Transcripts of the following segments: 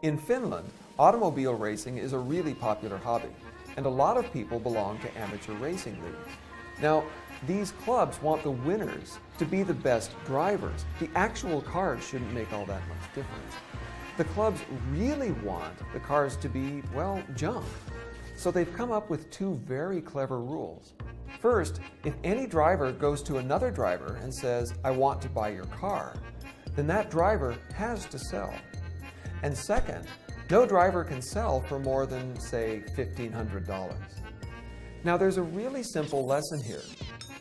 In Finland, automobile racing is a really popular hobby, and a lot of people belong to amateur racing leagues. Now, these clubs want the winners to be the best drivers. The actual cars shouldn't make all that much difference. The clubs really want the cars to be, well, junk. So they've come up with two very clever rules. First, if any driver goes to another driver and says, "I want to buy your car," then that driver has to sell. And second, no driver can sell for more than, say, $1,500. Now, there's a really simple lesson here.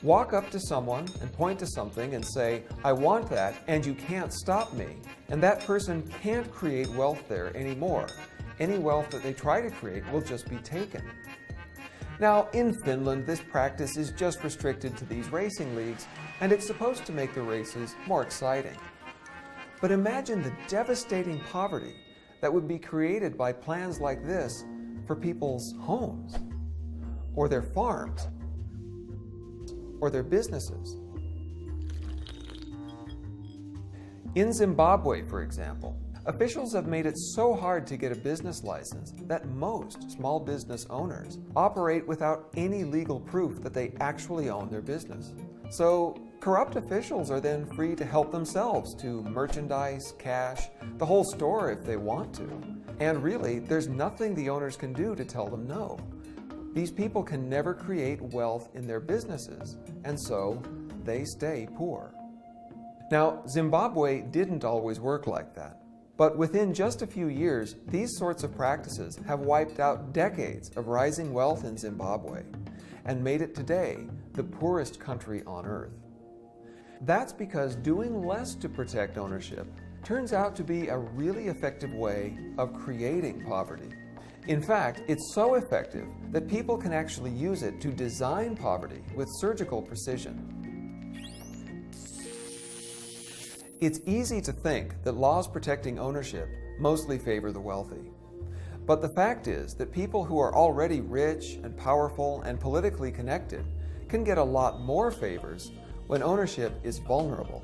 Walk up to someone and point to something and say, "I want that, and you can't stop me." And that person can't create wealth there anymore. Any wealth that they try to create will just be taken. Now, in Finland, this practice is just restricted to these racing leagues, and it's supposed to make the races more exciting. But imagine the devastating poverty that would be created by plans like this for people's homes, or their farms, or their businesses. In Zimbabwe, for example, officials have made it so hard to get a business license that most small business owners operate without any legal proof that they actually own their business. So corrupt officials are then free to help themselves to merchandise, cash, the whole store if they want to. And really, there's nothing the owners can do to tell them no. These people can never create wealth in their businesses, and so they stay poor. Now, Zimbabwe didn't always work like that. But within just a few years, these sorts of practices have wiped out decades of rising wealth in Zimbabwe and made it today the poorest country on earth. That's because doing less to protect ownership turns out to be a really effective way of creating poverty. In fact, it's so effective that people can actually use it to design poverty with surgical precision. It's easy to think that laws protecting ownership mostly favor the wealthy. But the fact is that people who are already rich and powerful and politically connected can get a lot more favors when ownership is vulnerable.